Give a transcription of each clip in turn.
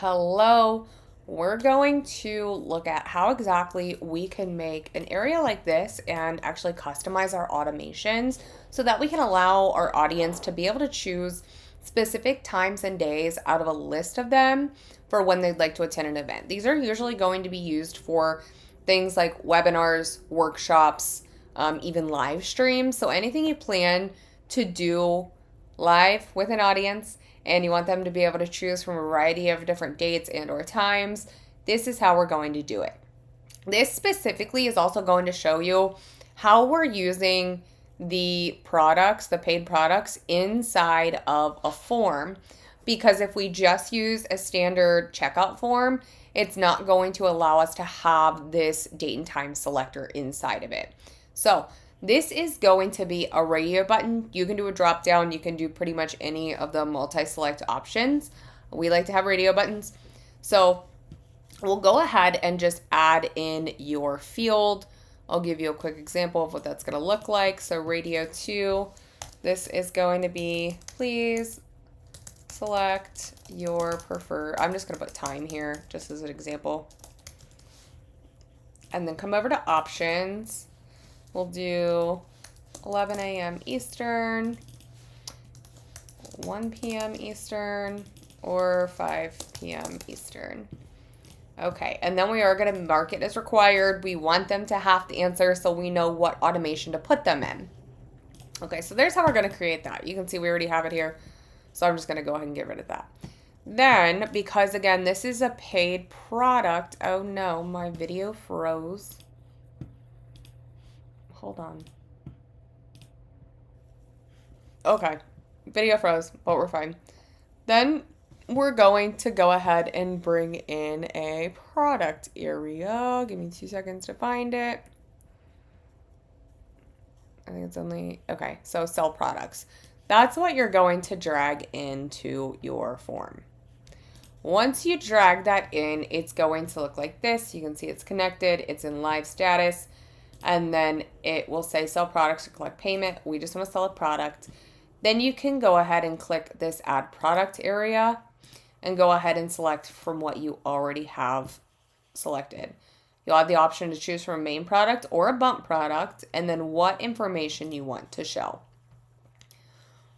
Hello, we're going to look at how exactly we can make an area like this and actually customize our automations so that we can allow our audience to be able to choose specific times and days out of a list of them for when they'd like to attend an event. These are usually going to be used for things like webinars, workshops, even live streams. So anything you plan to do live with an audience and you want them to be able to choose from a variety of different dates and or times, this is how we're going to do it. This specifically is also going to show you how we're using the products, the paid products, inside of a form. Because if we just use a standard checkout form, it's not going to allow us to have this date and time selector inside of it. So this is going to be a radio button. You can do a drop down. You can do pretty much any of the multi-select options. We like to have radio buttons. So we'll go ahead and just add in your field. I'll give you a quick example of what that's going to look like. So radio 2, this is going to be, please select your preferred. I'm just going to put time here just as an example. And then come over to options. We'll do 11 a.m. Eastern, 1 p.m. Eastern, or 5 p.m. Eastern. Okay, and then we are going to mark it as required. We want them to have the answer so we know what automation to put them in. Okay, so there's how we're going to create that. You can see we already have it here, so I'm just going to go ahead and get rid of that. Then, because again, this is a paid product. Oh no, my video froze. Hold on. Okay, video froze, but we're fine. Then we're going to go ahead and bring in a product area. Give me 2 seconds to find it. I think it's only, okay, so sell products. That's what you're going to drag into your form. Once you drag that in, it's going to look like this. You can see it's connected, it's in live status, and then it will say sell products to collect payment. We just want to sell a product. Then you can go ahead and click this add product area and go ahead and select from what you already have selected. You'll have the option to choose from a main product or a bump product, and then what information you want to show.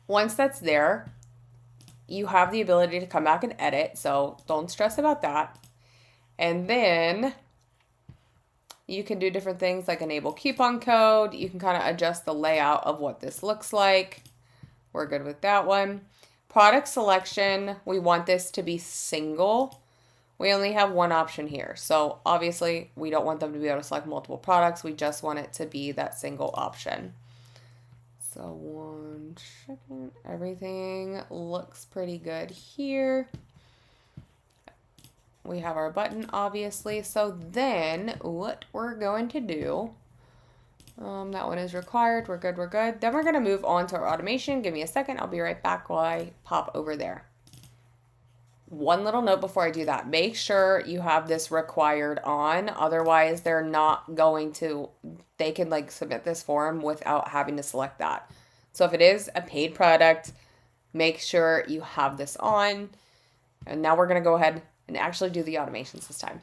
Once that's there, you have the ability to come back and edit, so don't stress about that. And then you can do different things like enable coupon code. You can kind of adjust the layout of what this looks like. We're good with that one. Product selection, we want this to be single. We only have one option here. So obviously we don't want them to be able to select multiple products. We just want it to be that single option. So 1 second, everything looks pretty good here. We have our button, obviously. So then what we're going to do, that one is required. We're good, we're good. Then we're going to move on to our automation. Give me a second. I'll be right back while I pop over there. One little note before I do that. Make sure you have this required on. Otherwise, they're not going to, they can like submit this form without having to select that. So if it is a paid product, make sure you have this on. And now we're going to go ahead and actually do the automations this time.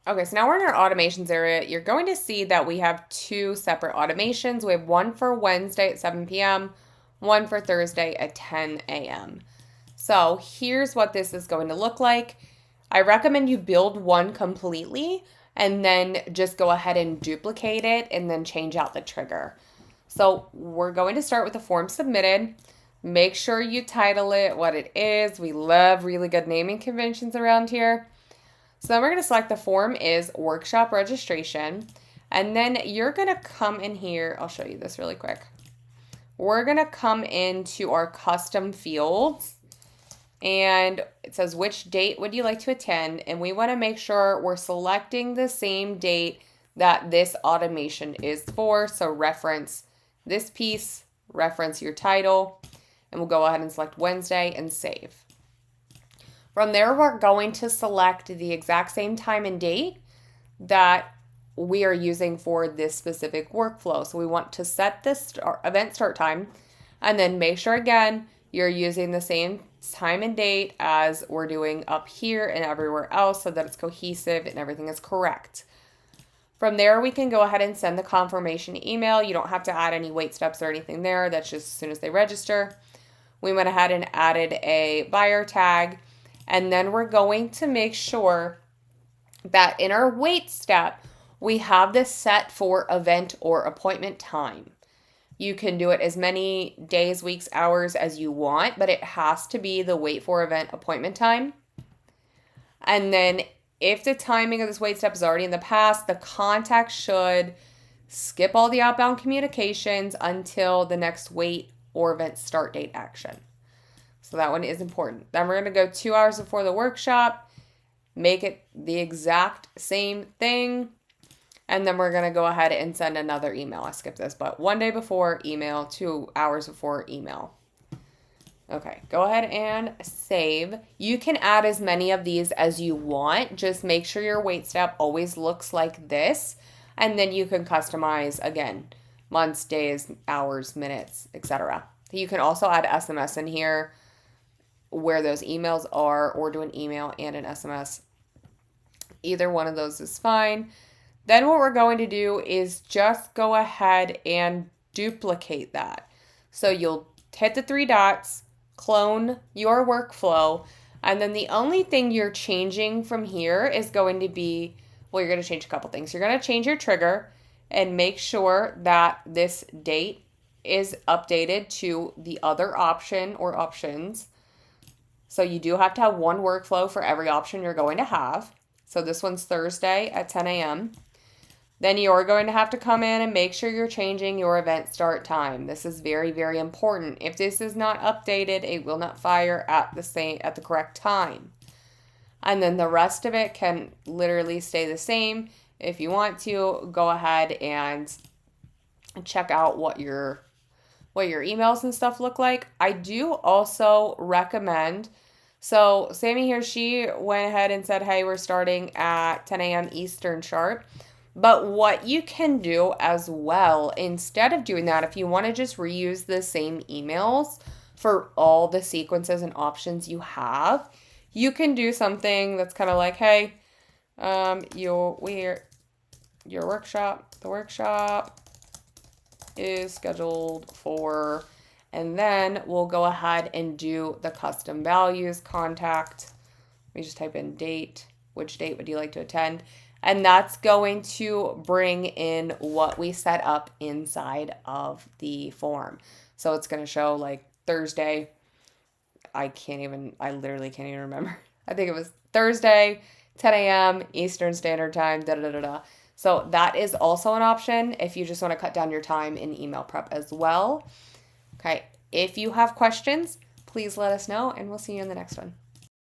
Okay, so now we're in our automations area. You're going to see that we have 2 separate automations. We have one for Wednesday at 7 p.m., one for Thursday at 10 a.m. So here's what this is going to look like. I recommend you build one completely and then just go ahead and duplicate it and then change out the trigger. So we're going to start with the form submitted. Make sure you title it what it is. We love really good naming conventions around here. So then we're going to select the form is workshop registration. And then you're going to come in here. I'll show you this really quick. We're going to come into our custom fields. And it says, which date would you like to attend? And we want to make sure we're selecting the same date that this automation is for. So reference this piece, reference your title, and we'll go ahead and select Wednesday and save. From there, we're going to select the exact same time and date that we are using for this specific workflow. So we want to set this event start time and then make sure again, you're using the same time and date as we're doing up here and everywhere else so that it's cohesive and everything is correct. From there, we can go ahead and send the confirmation email. You don't have to add any wait steps or anything there. That's just as soon as they register. We went ahead and added a buyer tag, and then we're going to make sure that in our wait step, we have this set for event or appointment time. You can do it as many days, weeks, hours as you want, but it has to be the wait for event appointment time. And then if the timing of this wait step is already in the past, the contact should skip all the outbound communications until the next wait or event start date action. So that one is important. Then we're going to go 2 hours before the workshop, make it the exact same thing. And then we're going to go ahead and send another email. I skipped this, but 1 day before email, 2 hours before email. Okay, go ahead and save. You can add as many of these as you want. Just make sure your wait step always looks like this. And then you can customize, again, months, days, hours, minutes, etc. You can also add SMS in here where those emails are, or do an email and an SMS. Either one of those is fine. Then what we're going to do is just go ahead and duplicate that. So you'll hit the 3 dots, clone your workflow, and then the only thing you're changing from here is going to be, well, you're going to change a couple things. You're going to change your trigger and make sure that this date is updated to the other option or options. So you do have to have one workflow for every option you're going to have. So this one's Thursday at 10 a.m. Then you're going to have to come in and make sure you're changing your event start time. This is very, very important. If this is not updated, it will not fire at the correct time. And then the rest of it can literally stay the same. If you want to, go ahead and check out what your emails and stuff look like. I do also recommend, so Sammy here, she went ahead and said, hey, we're starting at 10 a.m. Eastern sharp. But what you can do as well, instead of doing that, if you want to just reuse the same emails for all the sequences and options you have, you can do something that's kind of like, hey, the workshop is scheduled for, and then we'll go ahead and do the custom values contact. We just type in date. Which date would you like to attend? And that's going to bring in what we set up inside of the form. So it's going to show like Thursday. I literally can't even remember. I think it was Thursday, 10 a.m. Eastern Standard Time, So that is also an option if you just want to cut down your time in email prep as well. Okay, if you have questions, please let us know, and we'll see you in the next one.